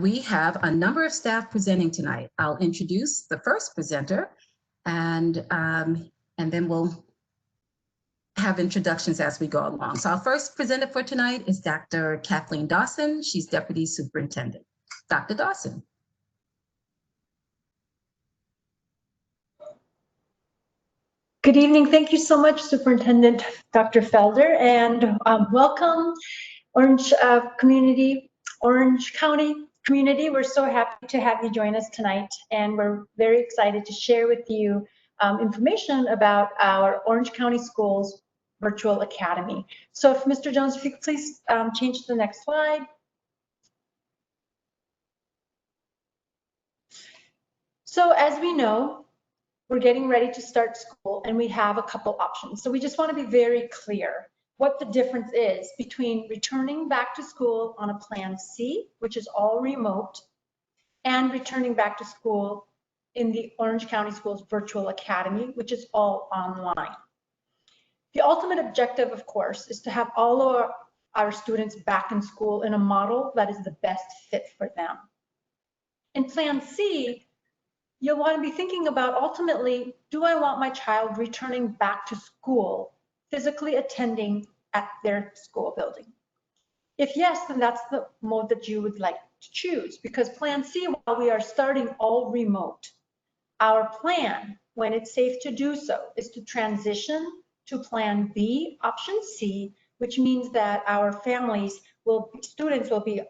We have a number of staff presenting tonight. I'll introduce the first presenter, and then we'll have introductions as we go along. So our first presenter for tonight is Dr. Kathleen Dawson. She's Deputy Superintendent. Dr. Dawson. Good evening. Thank you so much, Superintendent Dr. Felder, and welcome Orange County community. We're so happy to have you join us tonight, and we're very excited to share with you information about our Orange County Schools Virtual Academy. So if Mr. Jones, if you could please change to the next slide. So as we know, we're getting ready to start school, and we have a couple options. So we just want to be very clear what the difference is between returning back to school on a Plan C, which is all remote, and returning back to school in the Orange County Schools Virtual Academy, which is all online. The ultimate objective, of course, is to have all of our students back in school in a model that is the best fit for them. In Plan C, you'll want to be thinking about ultimately, do I want my child returning back to school, physically attending at their school building? If yes, then that's the mode that you would like to choose, because Plan C, while we are starting all remote, our plan, when it's safe to do so, is to transition to Plan B, option C, which means that our students will be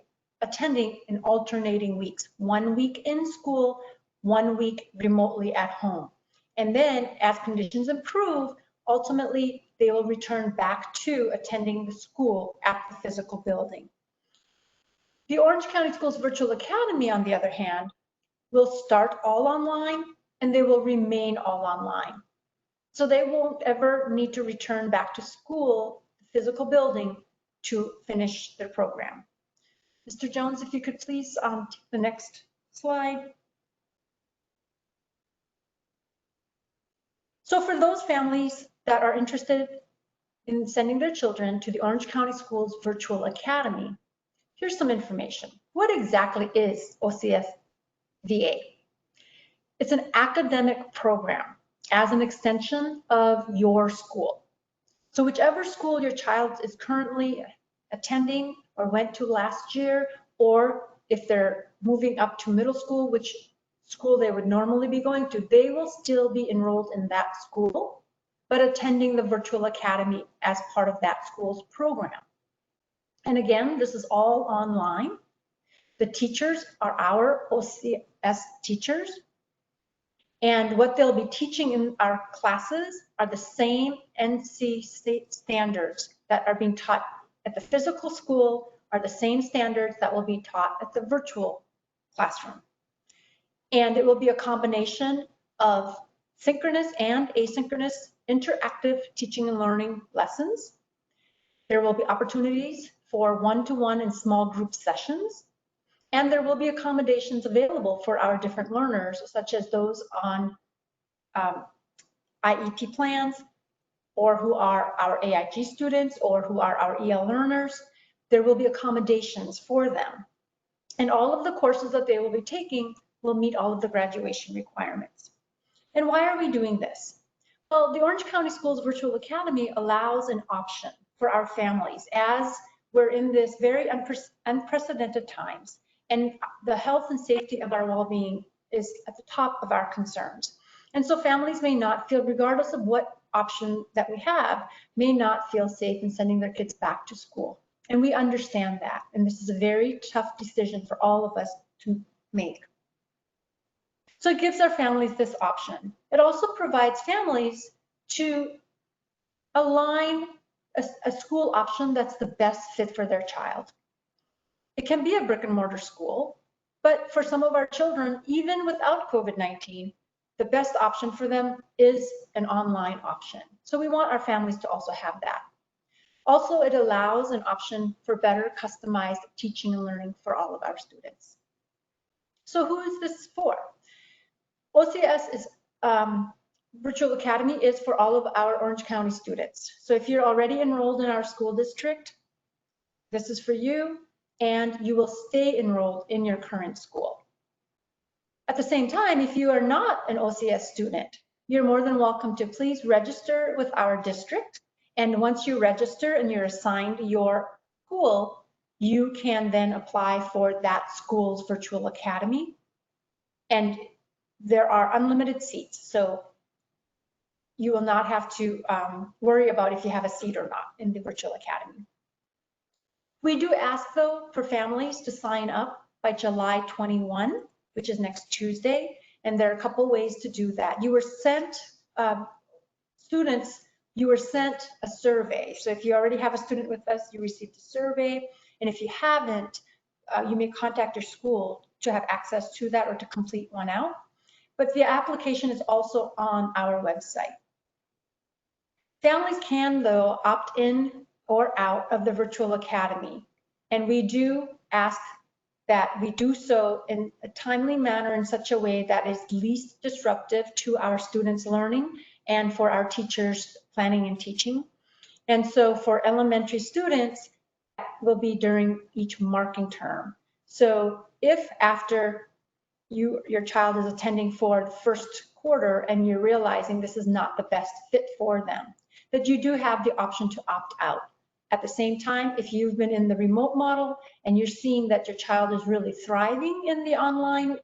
attending in alternating weeks, 1 week in school, 1 week remotely at home. And then as conditions improve, ultimately they will return back to attending the school at the physical building. The Orange County Schools Virtual Academy, on the other hand, will start all online and they will remain all online. So they won't ever need to return back to school, the physical building, to finish their program. Mr. Jones, if you could please take the next slide. So for those families that are interested in sending their children to the Orange County Schools Virtual Academy, here's some information. What exactly is OCS VA? It's an academic program as an extension of your school. So whichever school your child is currently attending or went to last year, or if they're moving up to middle school, which school they would normally be going to, they will still be enrolled in that school, but attending the virtual academy as part of that school's program. And again, this is all online. The teachers are our OCS teachers. And what they'll be teaching in our classes are the same NC state standards that are being taught at the physical school, are the same standards that will be taught at the virtual classroom. And it will be a combination of synchronous and asynchronous interactive teaching and learning lessons. There will be opportunities for one-to-one and small group sessions. And there will be accommodations available for our different learners, such as those on IEP plans, or who are our AIG students, or who are our EL learners. There will be accommodations for them. And all of the courses that they will be taking will meet all of the graduation requirements. And why are we doing this? Well, the Orange County Schools Virtual Academy allows an option for our families as we're in this very unprecedented times. And the health and safety of our well-being is at the top of our concerns. And so families may not feel, regardless of what option that we have, may not feel safe in sending their kids back to school. And we understand that. And this is a very tough decision for all of us to make. So it gives our families this option. It also provides families to align a school option that's the best fit for their child. It can be a brick and mortar school, but for some of our children, even without COVID-19, the best option for them is an online option. So we want our families to also have that. Also, it allows an option for better customized teaching and learning for all of our students. So who is this for? OCS is Virtual Academy is for all of our Orange County students. So if you're already enrolled in our school district, this is for you. and you will stay enrolled in your current school. At the same time, if you are not an OCS student, you're more than welcome to please register with our district. And once you register and you're assigned your school, you can then apply for that school's virtual academy. And there are unlimited seats. So you will not have to worry about if you have a seat or not in the virtual academy. We do ask though for families to sign up by July 21, which is next Tuesday. And there are a couple ways to do that. You were sent, students, you were sent a survey. So if you already have a student with us, you received a survey. And if you haven't, you may contact your school to have access to that or to complete one out. But the application is also on our website. Families can, though, opt in or out of the virtual academy. And we do ask that we do so in a timely manner in such a way that is least disruptive to our students' learning and for our teachers' planning and teaching. And so for elementary students, that will be during each marking term. So if after your child is attending for the first quarter and you're realizing this is not the best fit for them, that you do have the option to opt out. At the same time, if you've been in the remote model and you're seeing that your child is really thriving in the online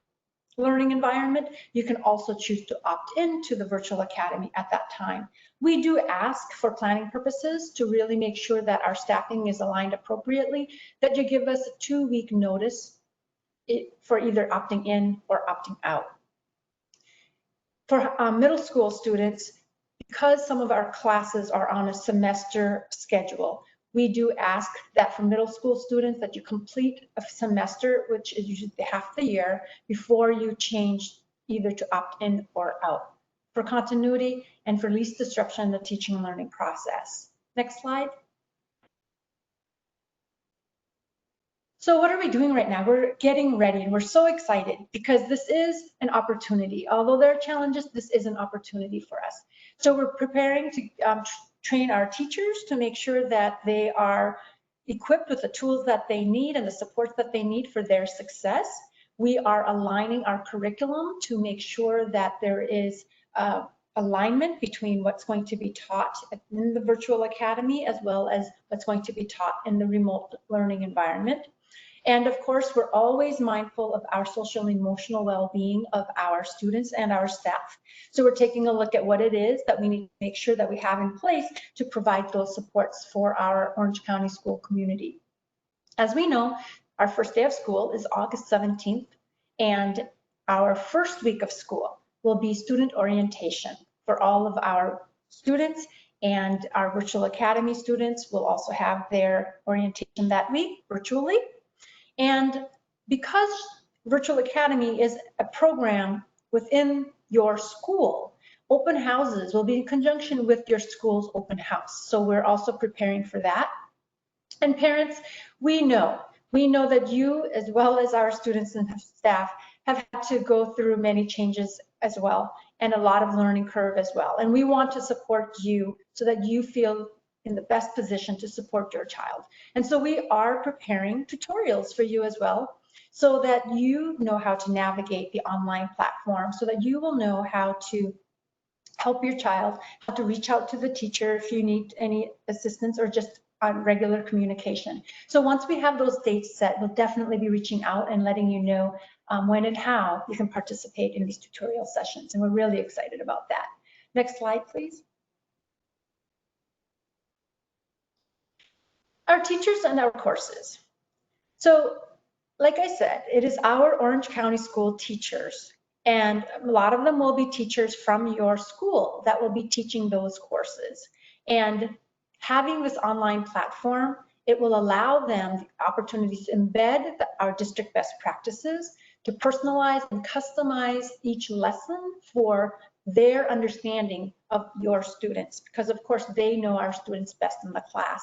learning environment, you can also choose to opt into the virtual academy at that time. We do ask for planning purposes to really make sure that our staffing is aligned appropriately, that you give us a 2-week notice for either opting in or opting out. For middle school students, because some of our classes are on a semester schedule, we do ask that for middle school students that you complete a semester, which is usually half the year, before you change either to opt in or out, for continuity and for least disruption in the teaching and learning process. Next slide. So what are we doing right now? We're getting ready and we're so excited because this is an opportunity. Although there are challenges, this is an opportunity for us. So we're preparing to train our teachers to make sure that they are equipped with the tools that they need and the supports that they need for their success. We are aligning our curriculum to make sure that there is alignment between what's going to be taught in the virtual academy as well as what's going to be taught in the remote learning environment. And of course, we're always mindful of our social and emotional well-being of our students and our staff. So we're taking a look at what it is that we need to make sure that we have in place to provide those supports for our Orange County school community. As we know, our first day of school is August 17th, and our first week of school will be student orientation for all of our students, and our virtual academy students will also have their orientation that week virtually. And because Virtual Academy is a program within your school, open houses will be in conjunction with your school's open house. So we're also preparing for that. And parents, we know that you, as well as our students and staff, have had to go through many changes as well, and a lot of learning curve as well. And we want to support you so that you feel in the best position to support your child. And so we are preparing tutorials for you as well, so that you know how to navigate the online platform, so that you will know how to help your child, how to reach out to the teacher if you need any assistance or just on regular communication. So once we have those dates set, we'll definitely be reaching out and letting you know when and how you can participate in these tutorial sessions. And we're really excited about that. Next slide, please. Our teachers and our courses. So like I said, it is our Orange County school teachers, and a lot of them will be teachers from your school that will be teaching those courses. And having this online platform, it will allow them the opportunities to embed our district best practices, to personalize and customize each lesson for their understanding of your students, because of course they know our students best in the class.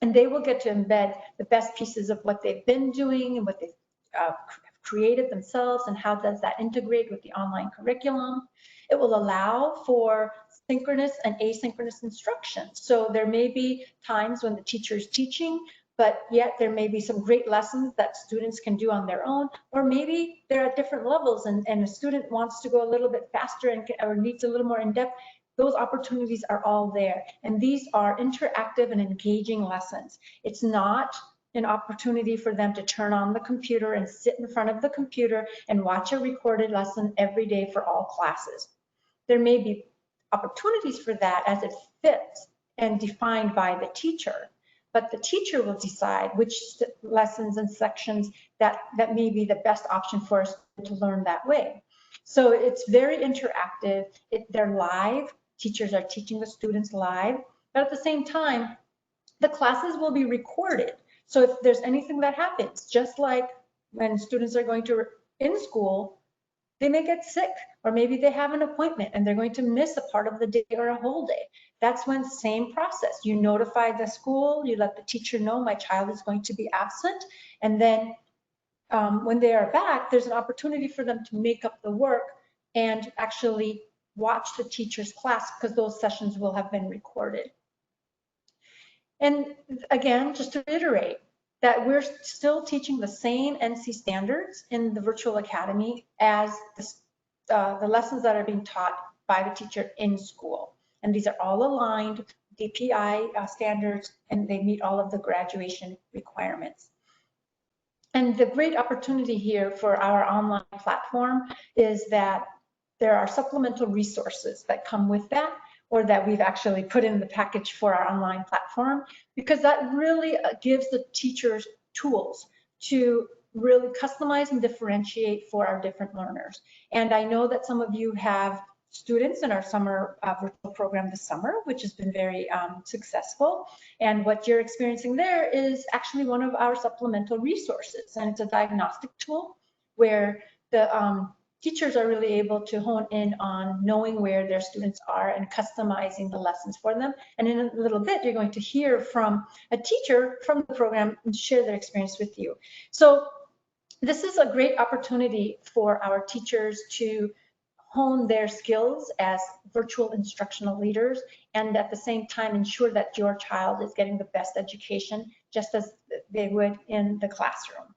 And they will get to embed the best pieces of what they've been doing and what they've created themselves, and how does that integrate with the online curriculum. It will allow for synchronous and asynchronous instruction. So there may be times when the teacher is teaching, but yet there may be some great lessons that students can do on their own, or maybe they're at different levels and a student wants to go a little bit faster or needs a little more in-depth. Those opportunities are all there. And these are interactive and engaging lessons. It's not an opportunity for them to turn on the computer and sit in front of the computer and watch a recorded lesson every day for all classes. There may be opportunities for that as it fits and defined by the teacher, but the teacher will decide which lessons and sections that may be the best option for us to learn that way. So it's very interactive. They're live. Teachers are teaching the students live, but at the same time, the classes will be recorded. So if there's anything that happens, just like when students are going to in school, they may get sick, or maybe they have an appointment and they're going to miss a part of the day or a whole day. That's when same process. You notify the school, you let the teacher know my child is going to be absent, and then when they are back, there's an opportunity for them to make up the work and actually watch the teacher's class, because those sessions will have been recorded. And again, just to reiterate, that we're still teaching the same NC standards in the virtual academy as the lessons that are being taught by the teacher in school. And these are all aligned DPI standards, and they meet all of the graduation requirements. And the great opportunity here for our online platform is that there are supplemental resources that come with that, or that we've actually put in the package for our online platform, because that really gives the teachers tools to really customize and differentiate for our different learners. And I know that some of you have students in our summer virtual program this summer, which has been very successful. And what you're experiencing there is actually one of our supplemental resources. And it's a diagnostic tool where the teachers are really able to hone in on knowing where their students are and customizing the lessons for them. And in a little bit, you're going to hear from a teacher from the program and share their experience with you. So this is a great opportunity for our teachers to hone their skills as virtual instructional leaders, and at the same time ensure that your child is getting the best education, just as they would in the classroom.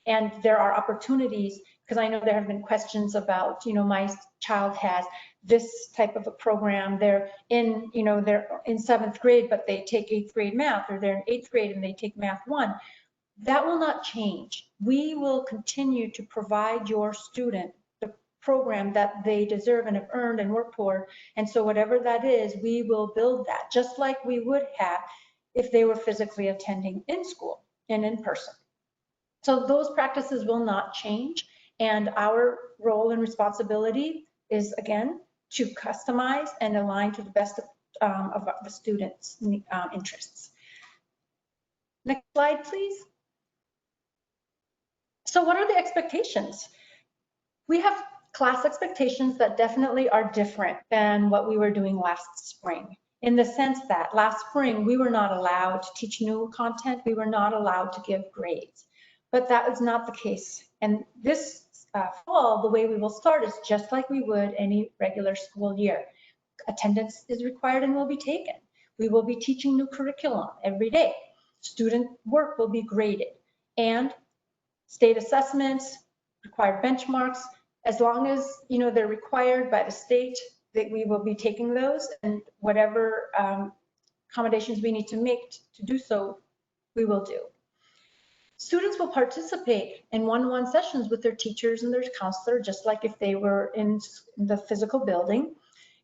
And there are opportunities, because I know there have been questions about, my child has this type of a program. They're in, they're in 7th grade, but they take 8th grade math, or they're in 8th grade and they take math 1. That will not change. We will continue to provide your student the program that they deserve and have earned and worked toward. And so whatever that is, we will build that, just like we would have if they were physically attending in school and in person. So those practices will not change, and our role and responsibility is, again, to customize and align to the best of the students' interests. Next slide, please. So what are the expectations? We have class expectations that definitely are different than what we were doing last spring, in the sense that last spring we were not allowed to teach new content, we were not allowed to give grades. But that is not the case. And this fall, the way we will start is just like we would any regular school year. Attendance is required and will be taken. We will be teaching new curriculum every day. Student work will be graded. And state assessments, required benchmarks, as long as they're required by the state, that we will be taking those, and whatever accommodations we need to make to do so, we will do. Students will participate in one-on-one sessions with their teachers and their counselor, just like if they were in the physical building.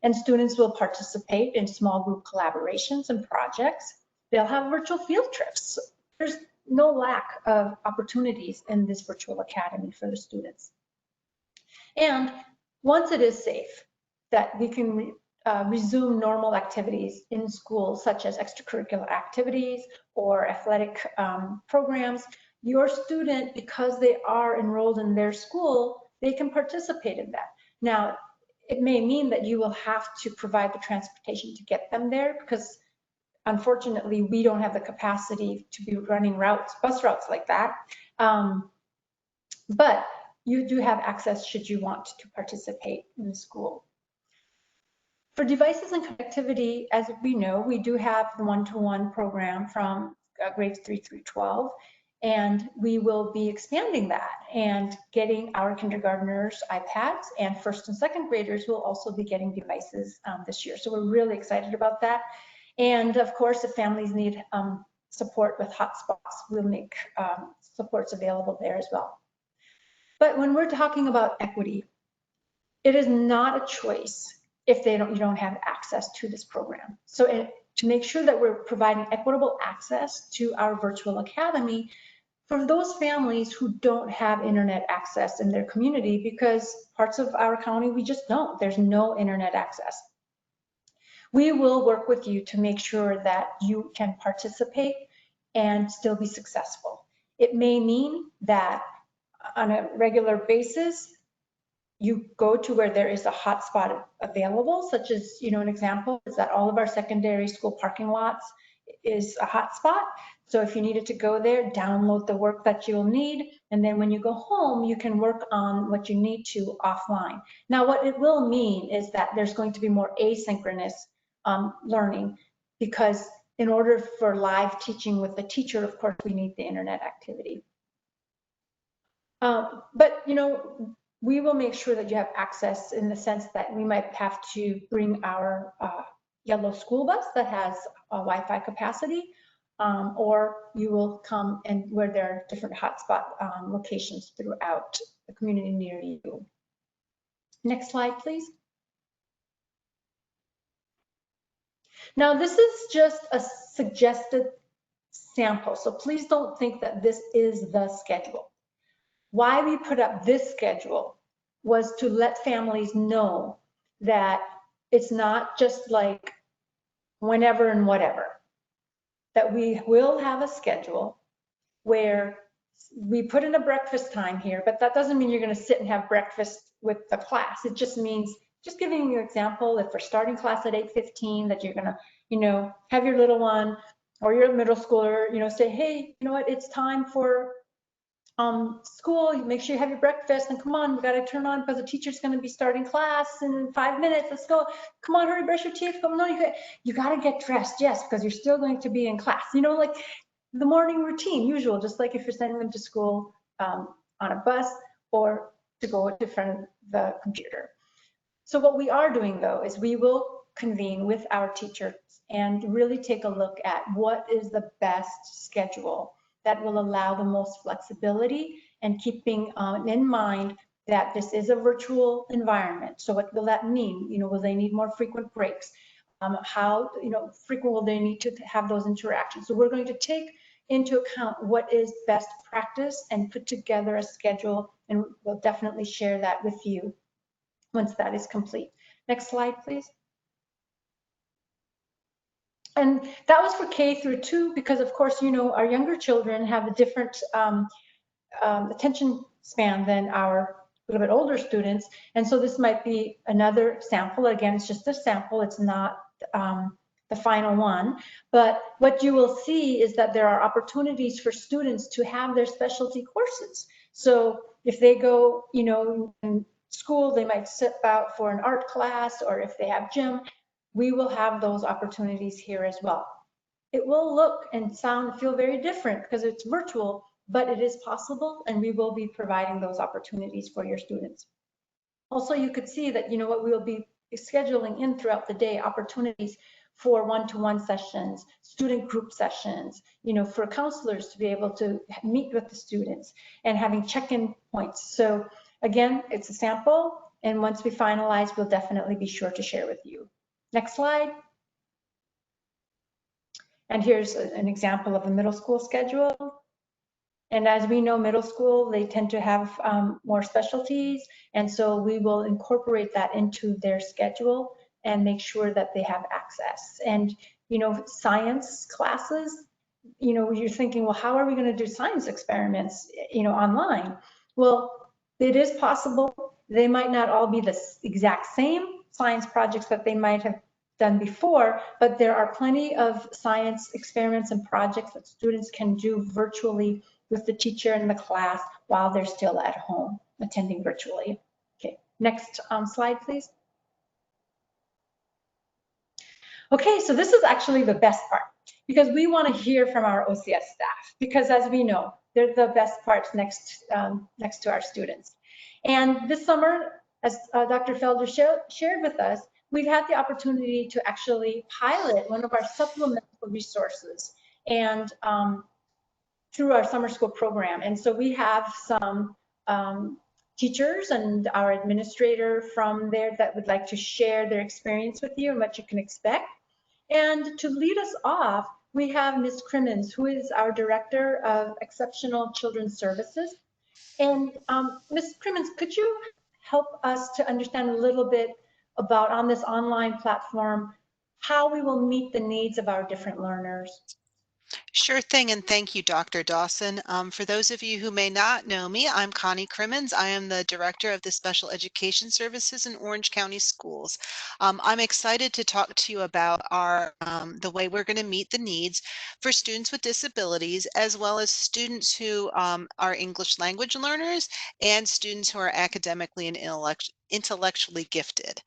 And students will participate in small group collaborations and projects. They'll have virtual field trips. There's no lack of opportunities in this virtual academy for the students. And once it is safe that we can resume normal activities in school, such as extracurricular activities or athletic programs, your student, because they are enrolled in their school, they can participate in that. Now, it may mean that you will have to provide the transportation to get them there, because unfortunately, we don't have the capacity to be running bus routes like that. But you do have access should you want to participate in the school. For devices and connectivity, as we know, we do have the one-to-one program from grades 3 through 12. And we will be expanding that and getting our kindergartners iPads, and first and second graders will also be getting devices this year. So we're really excited about that. And of course, if families need support with hotspots, we'll make supports available there as well. But when we're talking about equity, it is not a choice if you don't have access to this program. So to make sure that we're providing equitable access to our virtual academy for those families who don't have internet access in their community, because parts of our county, we just don't, there's no internet access. We will work with you to make sure that you can participate and still be successful. It may mean that on a regular basis, you go to where there is a hotspot available, such as, an example is that all of our secondary school parking lots is a hotspot. So if you needed to go there, download the work that you'll need, and then when you go home, you can work on what you need to offline. Now, what it will mean is that there's going to be more asynchronous learning, because in order for live teaching with the teacher, of course, we need the internet activity. But, we will make sure that you have access in the sense that we might have to bring our yellow school bus that has a Wi-Fi capacity, or you will come and where there are different hotspot locations throughout the community near you. Next slide, please. Now, this is just a suggested sample, so please don't think that this is the schedule. Why we put up this schedule was to let families know that it's not just like whenever and whatever, that we will have a schedule where we put in a breakfast time here, but that doesn't mean you're going to sit and have breakfast with the class. It just means, just giving you an example, if we're starting class at 8:15, that you're going to, have your little one or your middle schooler, say, hey, you know what, it's time for school, make sure you have your breakfast, and come on, we got to turn on because the teacher's going to be starting class in 5 minutes. Let's go. Come on, hurry, brush your teeth. Come on, you got to get dressed, yes, because you're still going to be in class. Like the morning routine, usual, just like if you're sending them to school on a bus or to go in front of the computer. So what we are doing, though, is we will convene with our teachers and really take a look at what is the best schedule that will allow the most flexibility, and keeping in mind that this is a virtual environment. So what will that mean? Will they need more frequent breaks? How frequent will they need to have those interactions? So we're going to take into account what is best practice and put together a schedule, and we'll definitely share that with you once that is complete. Next slide, please. And that was for K through 2, because of course, our younger children have a different attention span than our little bit older students. And so this might be another sample. Again, it's just a sample. It's not the final one. But what you will see is that there are opportunities for students to have their specialty courses. So if they go, in school, they might sit out for an art class, or if they have gym, we will have those opportunities here as well. It will look and sound and feel very different because it's virtual, but it is possible, and we will be providing those opportunities for your students. Also, you could see that, what we'll be scheduling in throughout the day, opportunities for one-to-one sessions, student group sessions, for counselors to be able to meet with the students, and having check-in points. So again, it's a sample, and once we finalize, we'll definitely be sure to share with you. Next slide. And here's an example of the middle school schedule. And as we know, middle school, they tend to have more specialties. And so we will incorporate that into their schedule and make sure that they have access. And, science classes, you're thinking, well, how are we going to do science experiments, online? Well, it is possible. They might not all be the exact same science projects that they might have done before, but there are plenty of science experiments and projects that students can do virtually with the teacher in the class while they're still at home attending virtually. Okay, next slide, please. Okay, so this is actually the best part. because we want to hear from our OCS staff, because as we know, they're the best parts next to our students. And this summer, as Dr. Felder shared with us, we've had the opportunity to actually pilot one of our supplemental resources and through our summer school program. And so we have some teachers and our administrator from there that would like to share their experience with you and what you can expect. And to lead us off, we have Ms. Crimmins, who is our Director of Exceptional Children's Services. And Ms. Crimmins, could you help us to understand a little bit about, on this online platform, how we will meet the needs of our different learners? Sure thing, and thank you, Dr. Dawson. For those of you who may not know me, I'm Connie Crimmins. I am the Director of the Special Education Services in Orange County Schools. I'm excited to talk to you about the way we're going to meet the needs for students with disabilities, as well as students who are English language learners and students who are academically and intellectually gifted.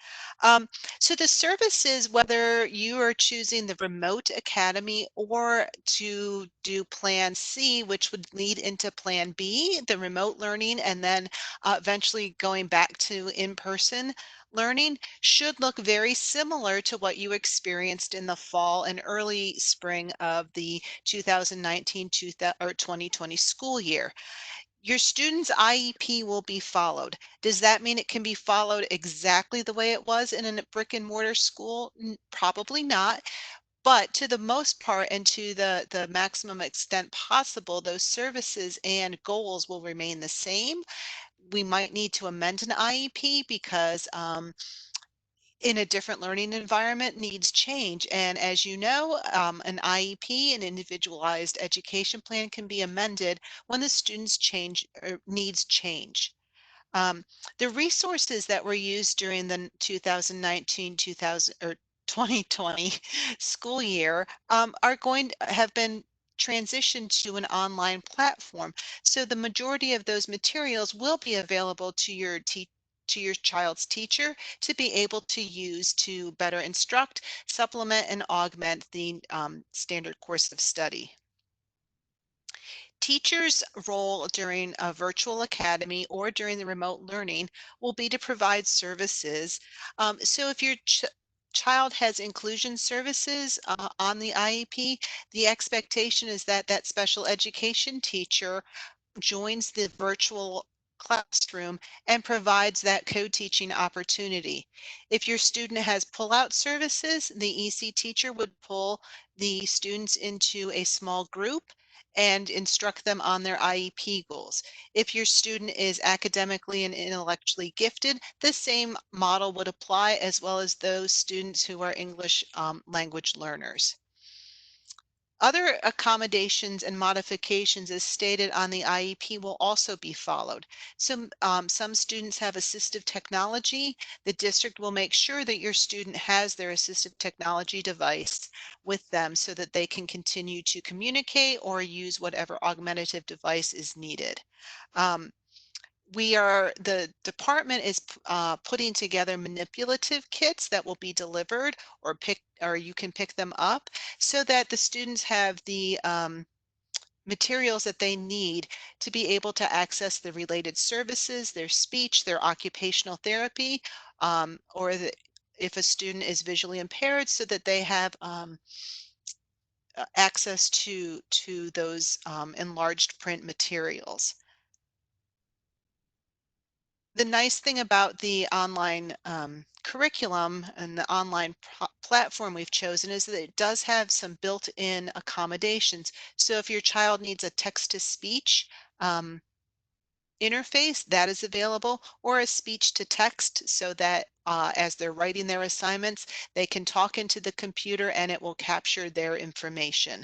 So the services, whether you are choosing the remote academy or to do Plan C, which would lead into Plan B, the remote learning, and then eventually going back to in-person learning, should look very similar to what you experienced in the fall and early spring of the 2019 or 2020 school year. Your student's IEP will be followed. Does that mean it can be followed exactly the way it was in a brick and mortar school? Probably not. But to the most part and to the maximum extent possible, those services and goals will remain the same. We might need to amend an IEP because in a different learning environment needs change. And as you know, an IEP, an individualized education plan, can be amended when the student's needs change. Um, the resources that were used during the 2019-2000 or 2020 school year are going to have been transitioned to an online platform. So the majority of those materials will be available to your child's teacher to be able to use to better instruct, supplement, and augment the standard course of study. Teachers' role during a virtual academy or during the remote learning will be to provide services. So if your child has inclusion services on the IEP, the expectation is that that special education teacher joins the virtual classroom and provides that co-teaching opportunity. If your student has pull-out services, the EC teacher would pull the students into a small group and instruct them on their IEP goals. If your student is academically and intellectually gifted, the same model would apply, as well as those students who are English language learners. Other accommodations and modifications as stated on the IEP will also be followed. Some students have assistive technology. The district will make sure that your student has their assistive technology device with them so that they can continue to communicate or use whatever augmentative device is needed. The department is putting together manipulative kits that will be delivered or you can pick them up so that the students have the materials that they need to be able to access the related services, their speech, their occupational therapy, if a student is visually impaired, so that they have access to those enlarged print materials. The nice thing about the online curriculum and the online platform we've chosen is that it does have some built-in accommodations. So if your child needs a text-to-speech interface, that is available, or a speech-to-text so that as they're writing their assignments, they can talk into the computer and it will capture their information.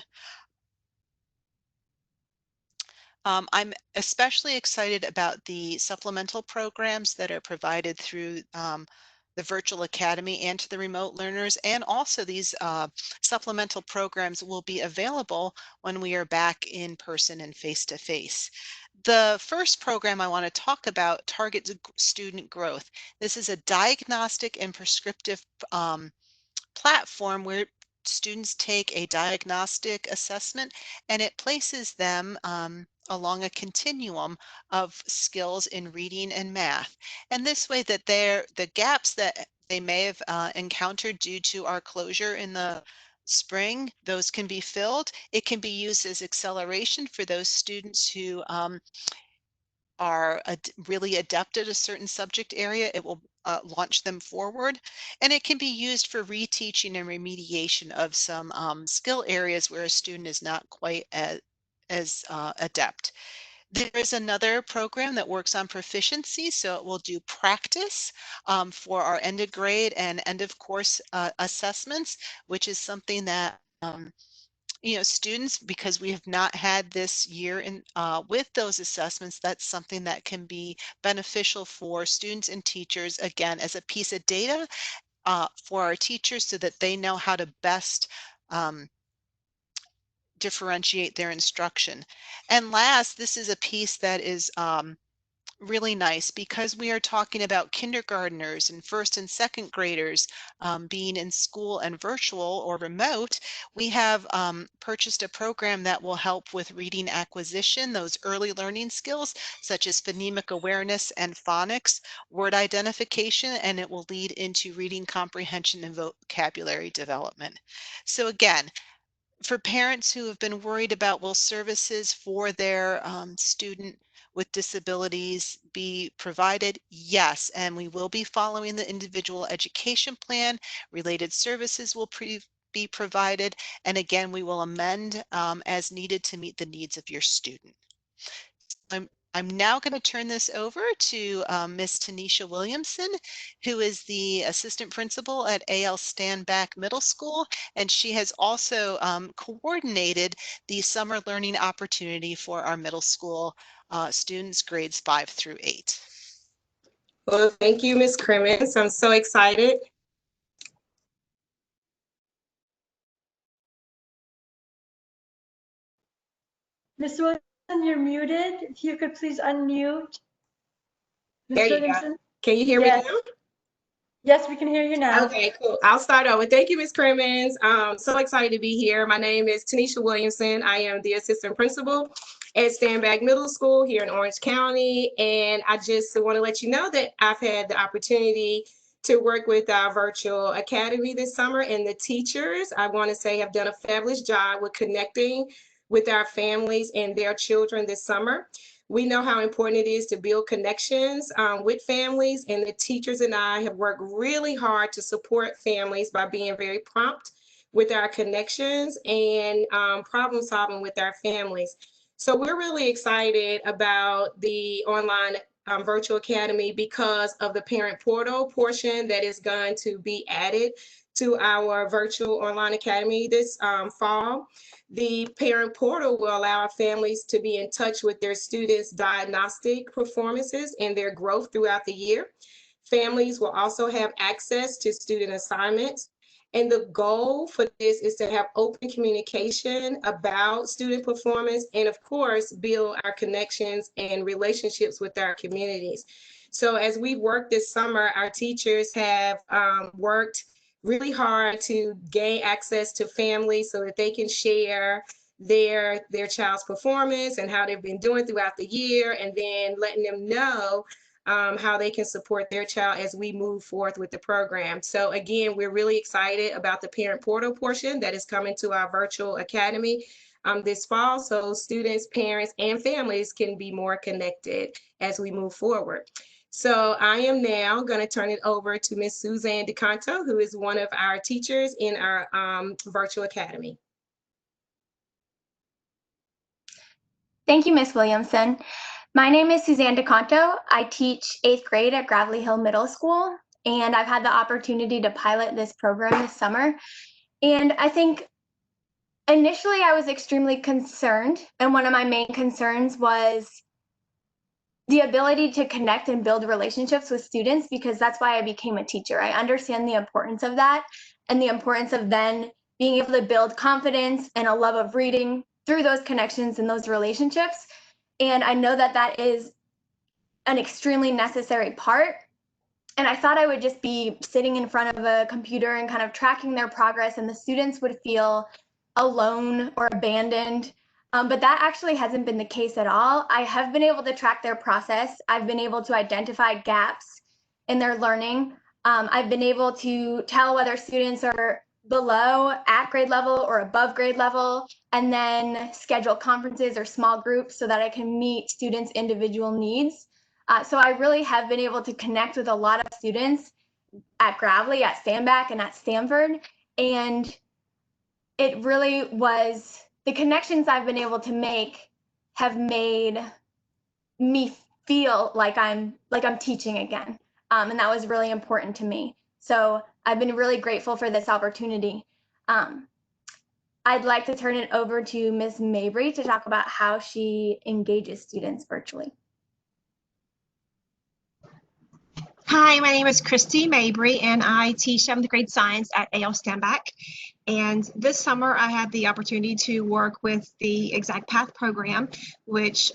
I'm especially excited about the supplemental programs that are provided through the Virtual Academy and to the remote learners. And also these supplemental programs will be available when we are back in person and face-to-face. The first program I want to talk about targets student growth. This is a diagnostic and prescriptive platform where students take a diagnostic assessment, and it places them along a continuum of skills in reading and math. And this way that the gaps that they may have encountered due to our closure in the spring, those can be filled. It can be used as acceleration for those students who are really adept at a certain subject area. It will launch them forward, and it can be used for reteaching and remediation of some skill areas where a student is not quite as adept. There is another program that works on proficiency, so it will do practice for our end of grade and end of course assessments, which is something that students, because we have not had this year in with those assessments, that's something that can be beneficial for students and teachers, again, as a piece of data for our teachers so that they know how to best um, differentiate their instruction. And last, this is a piece that is really nice because we are talking about kindergarteners and first and second graders being in school and virtual or remote. We have purchased a program that will help with reading acquisition, those early learning skills such as phonemic awareness and phonics, word identification, and it will lead into reading comprehension and vocabulary development. So again, for parents who have been worried about will services for their student with disabilities be provided? Yes, and we will be following the individual education plan. Related services will be provided, and again, we will amend as needed to meet the needs of your student. I'm now going to turn this over to Miss Tanisha Williamson, who is the assistant principal at A.L. Standback Middle School, and she has also coordinated the summer learning opportunity for our middle school students, grades 5 through 8. Well, thank you, Ms. Crimmins. I'm so excited. Ms. Williamson, you're muted. If you could please unmute. Ms. There you go. Williamson? Can you hear me Yes. now? Yes, we can hear you now. Okay, cool. I'll start over. Thank you, Ms. Crimmins. So excited to be here. My name is Tanisha Williamson. I am the assistant principal at Standback Middle School here in Orange County. And I just want to let you know that I've had the opportunity to work with our virtual academy this summer, and the teachers, I want to say, have done a fabulous job with connecting with our families and their children this summer. We know how important it is to build connections with families, and the teachers and I have worked really hard to support families by being very prompt with our connections and problem solving with our families. So we're really excited about the online virtual academy because of the parent portal portion that is going to be added to our virtual online academy this fall. The parent portal will allow families to be in touch with their students' diagnostic performances and their growth throughout the year. Families will also have access to student assignments. And the goal for this is to have open communication about student performance and, of course, build our connections and relationships with our communities. So as we've worked this summer, our teachers have worked really hard to gain access to families so that they can share their child's performance and how they've been doing throughout the year, and then letting them know how they can support their child as we move forth with the program. So again, we're really excited about the parent portal portion that is coming to our virtual academy this fall, so students, parents, and families can be more connected as we move forward. So I am now going to turn it over to Ms. Suzanne DeCanto, who is one of our teachers in our virtual academy. Thank you, Ms. Williamson. My name is Suzanne DeCanto. I teach 8th grade at Gravelly Hill Middle School, and I've had the opportunity to pilot this program this summer. And I think initially I was extremely concerned, and one of my main concerns was the ability to connect and build relationships with students, because that's why I became a teacher. I understand the importance of that and the importance of then being able to build confidence and a love of reading through those connections and those relationships. And I know that that is an extremely necessary part I thought I would just be sitting in front of a computer and kind of tracking their progress, and the students would feel alone or abandoned. But that actually hasn't been the case at all. I have been able to track their process. I've been able to identify gaps in their learning. I've been able to tell whether students are below at grade level or above grade level, and then schedule conferences or small groups so that I can meet students' individual needs. So I really have been able to connect with a lot of students at Gravely, at Standback, and at Stanford. And it really was, the connections I've been able to make have made me feel like I'm teaching again. And that was really important to me. So I've been really grateful for this opportunity. I'd like to turn it over to Ms. Mabry to talk about how she engages students virtually. Hi, my name is Christy Mabry, and I teach 7th grade science at AL Standback. And this summer, I had the opportunity to work with the Exact Path program, which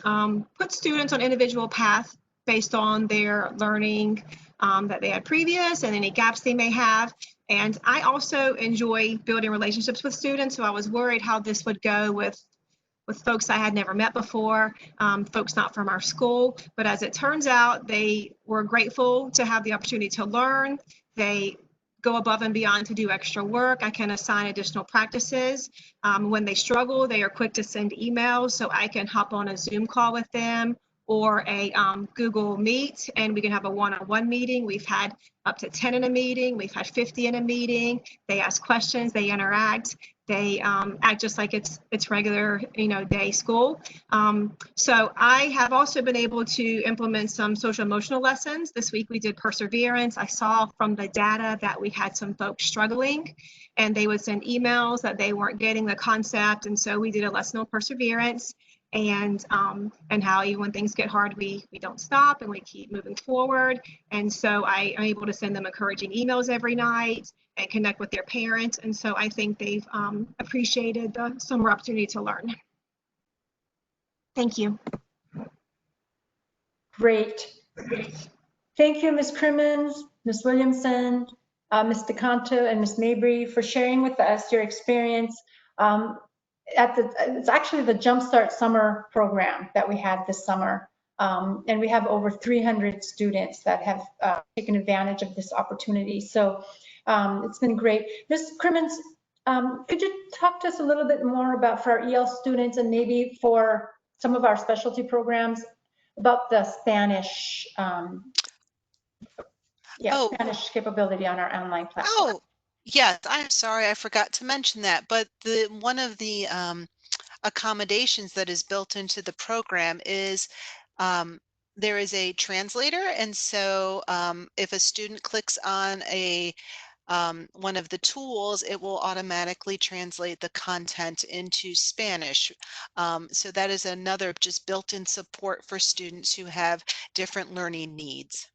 puts students on individual paths based on their learning that they had previous and any gaps they may have. And I also enjoy building relationships with students, so I was worried how this would go with folks I had never met before, folks not from our school. But as it turns out, they were grateful to have the opportunity to learn. They go above and beyond to do extra work. I can assign additional practices. When they struggle, they are quick to send emails, so I can hop on a Zoom call with them or a Google Meet, and we can have a one-on-one meeting. We've had up to 10 in a meeting. We've had 50 in a meeting. They ask questions, they interact. They act just like it's regular, day school. So I have also been able to implement some social emotional lessons. This week we did perseverance. I saw from the data that we had some folks struggling, and they would send emails that they weren't getting the concept. And so we did a lesson on perseverance, and how even when things get hard, we don't stop and we keep moving forward. And so I am able to send them encouraging emails every night and connect with their parents. And so I think they've appreciated the summer opportunity to learn. Thank you. Great. Thank you, Ms. Crimmins, Ms. Williamson, Ms. DeCanto, and Ms. Mabry for sharing with us your experience. It's actually the Jumpstart Summer program that we had this summer. And we have over 300 students that have taken advantage of this opportunity. So it's been great. Ms. Crimmins, could you talk to us a little bit more about, for our EL students and maybe for some of our specialty programs, about the Spanish, Spanish capability on our online platform? Oh, yes, I'm sorry, I forgot to mention that. But one of the accommodations that is built into the program is there is a translator, and so if a student clicks on one of the tools, it will automatically translate the content into Spanish. So that is another just built-in support for students who have different learning needs.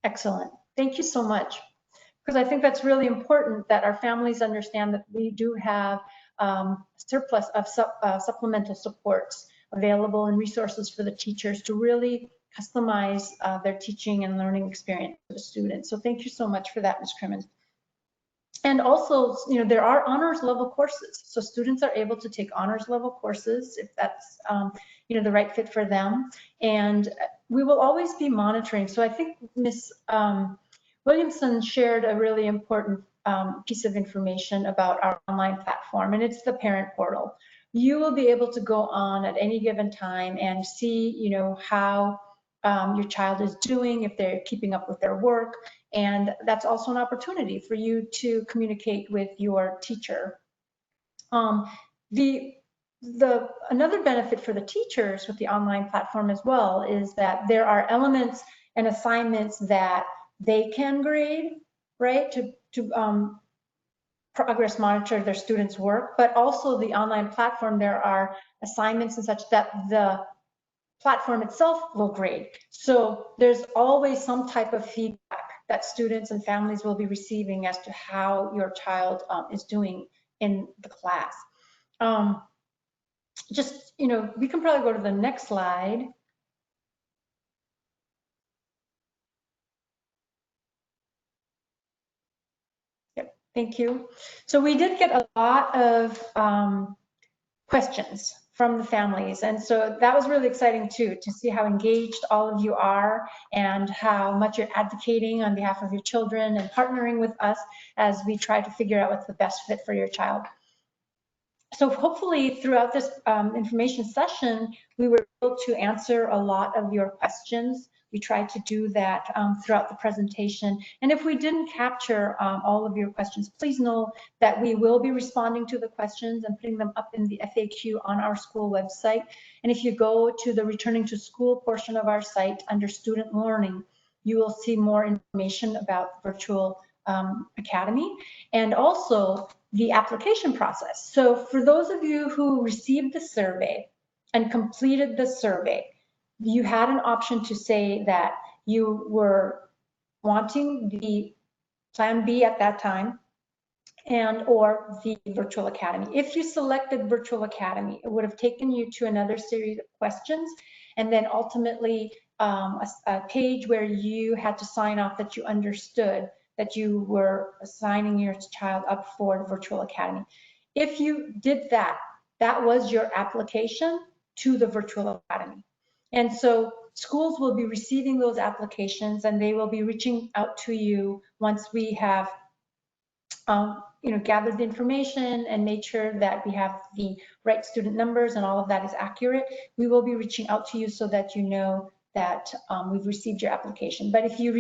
Excellent. Thank you so much. Because I think that's really important that our families understand that we do have surplus of supplemental supports available and resources for the teachers to really customize their teaching and learning experience for the students. So thank you so much for that, Ms. Crimmins. And also, there are honors level courses. So students are able to take honors level courses if that's, the right fit for them. And we will always be monitoring. So I think Ms. Williamson shared a really important piece of information about our online platform, and it's the parent portal. You will be able to go on at any given time and see, how your child is doing, if they're keeping up with their work. And that's also an opportunity for you to communicate with your teacher. Another benefit for the teachers with the online platform as well is that there are elements and assignments that they can grade, right, to progress monitor their students' work, but also the online platform, there are assignments and such that the platform itself will grade. So there's always some type of feedback that students and families will be receiving as to how your child is doing in the class. We can probably go to the next slide. Thank you. So we did get a lot of questions from the families. And so that was really exciting too, to see how engaged all of you are and how much you're advocating on behalf of your children and partnering with us as we try to figure out what's the best fit for your child. So hopefully throughout this information session, we were able to answer a lot of your questions. We tried to do that throughout the presentation. And if we didn't capture all of your questions, please know that we will be responding to the questions and putting them up in the FAQ on our school website. And if you go to the returning to school portion of our site under student learning, you will see more information about Virtual Academy and also the application process. So for those of you who received the survey and completed the survey, you had an option to say that you were wanting the Plan B at that time and or the Virtual Academy. If you selected Virtual Academy, it would have taken you to another series of questions and then ultimately a page where you had to sign off that you understood that you were signing your child up for the Virtual Academy. If you did that, that was your application to the Virtual Academy. And so schools will be receiving those applications and they will be reaching out to you once we have gathered the information and made sure that we have the right student numbers and all of that is accurate. We will be reaching out to you so that you know that we've received your application. But if you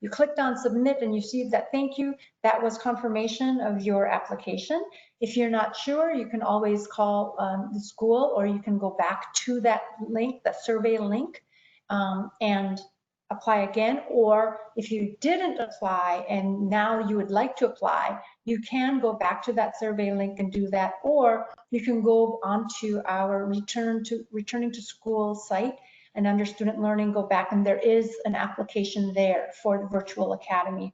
clicked on submit and you see that thank you, that was confirmation of your application. If you're not sure, you can always call the school or you can go back to that link, that survey link, and apply again. Or if you didn't apply and now you would like to apply, you can go back to that survey link and do that. Or you can go onto our returning to school site and under student learning, go back and there is an application there for the Virtual Academy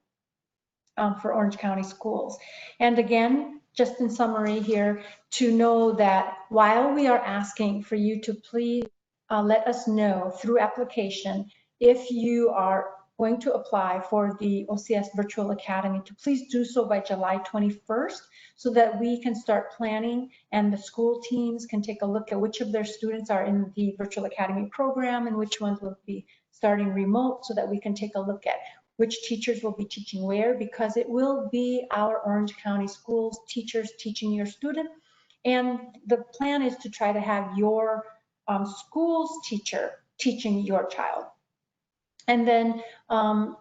for Orange County schools. And again, just in summary here, to know that while we are asking for you to please let us know through application if you are going to apply for the OCS Virtual Academy, to please do so by July 21st so that we can start planning and the school teams can take a look at which of their students are in the Virtual Academy program and which ones will be starting remote so that we can take a look at which teachers will be teaching where, because it will be our Orange County schools teachers teaching your student. And the plan is to try to have your school's teacher teaching your child. And then, the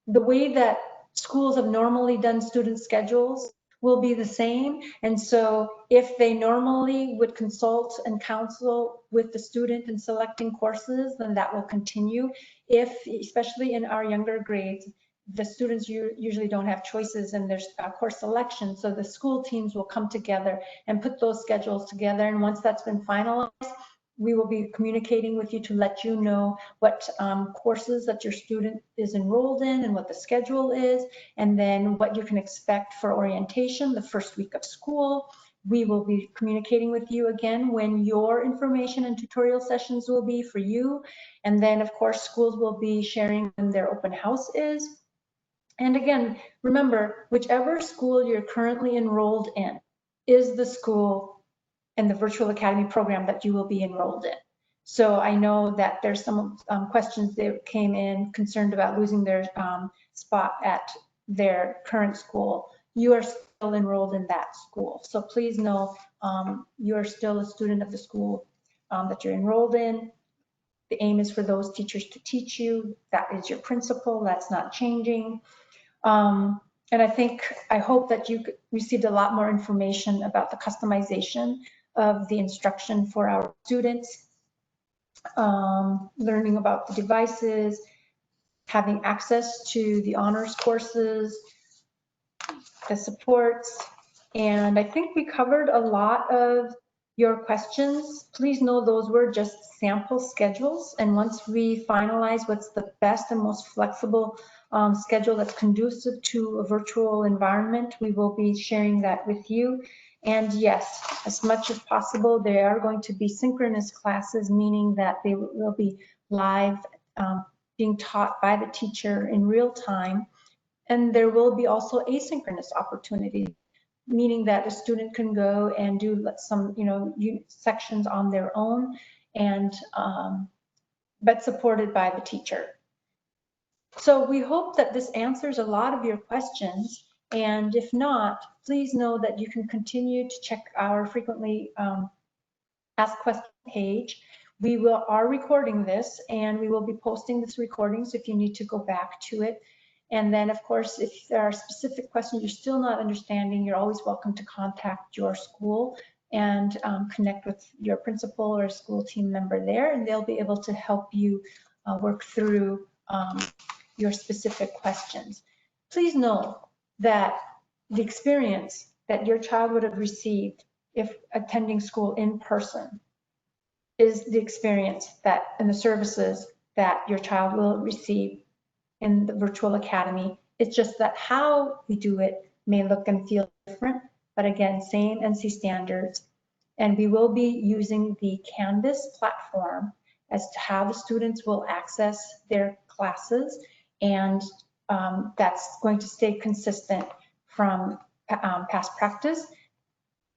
way that schools have normally done student schedules will be the same. And so if they normally would consult and counsel with the student in selecting courses, then that will continue. If, especially in our younger grades, the students usually don't have choices in their course selection. So the school teams will come together and put those schedules together. And once that's been finalized, we will be communicating with you to let you know what courses that your student is enrolled in and what the schedule is, and then what you can expect for orientation the first week of school. We will be communicating with you again when your information and tutorial sessions will be for you. And then of course, schools will be sharing when their open house is. And again, remember, whichever school you're currently enrolled in is the school and the Virtual Academy program that you will be enrolled in. So I know that there's some questions that came in concerned about losing their spot at their current school. You are still enrolled in that school. So please know you are still a student of the school that you're enrolled in. The aim is for those teachers to teach you. That is your principal, that's not changing. And I hope that you received a lot more information about the customization of the instruction for our students, learning about the devices, having access to the honors courses, the supports, and I think we covered a lot of your questions. Please know those were just sample schedules, and once we finalize what's the best and most flexible schedule that's conducive to a virtual environment, we will be sharing that with you. And yes, as much as possible, there are going to be synchronous classes, meaning that they will be live, being taught by the teacher in real time And there will be also asynchronous opportunities, meaning that a student can go and do some, sections on their own, and but supported by the teacher. So we hope that this answers a lot of your questions. And if not, please know that you can continue to check our frequently asked question page. We are recording this, and we will be posting this recording, so if you need to go back to it. And then, of course, if there are specific questions you're still not understanding, you're always welcome to contact your school and connect with your principal or school team member there, and they'll be able to help you work through your specific questions. Please know that the experience that your child would have received if attending school in person is the experience that and the services that your child will receive in the virtual academy. It's just that how we do it may look and feel different, but again, same NC standards. And we will be using the Canvas platform as to how the students will access their classes, and that's going to stay consistent from past practice.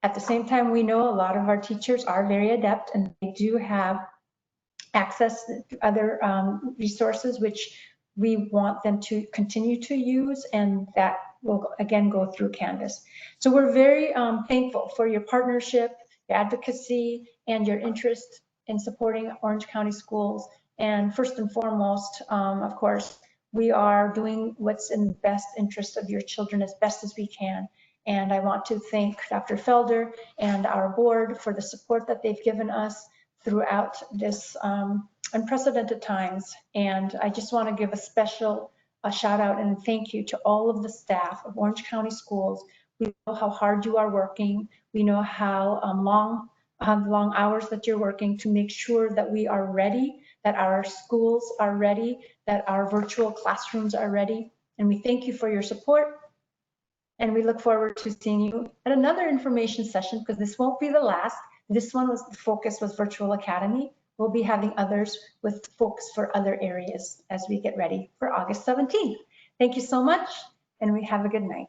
At the same time, we know a lot of our teachers are very adept, and they do have access to other resources, which we want them to continue to use, and that will again go through Canvas. So we're very thankful for your partnership, your advocacy, and your interest in supporting Orange County schools. And first and foremost, of course, we are doing what's in the best interest of your children as best as we can. And I want to thank Dr. Felder and our board for the support that they've given us throughout this unprecedented times. And I just want to give a special shout out and thank you to all of the staff of Orange County Schools. We know how hard you are working. We know how long hours that you're working to make sure that we are ready, that our schools are ready, that our virtual classrooms are ready. And we thank you for your support. And we look forward to seeing you at another information session, because this won't be the last. This one was, the focus was Virtual Academy. We'll be having others with focus for other areas as we get ready for August 17th. Thank you so much, and we have a good night.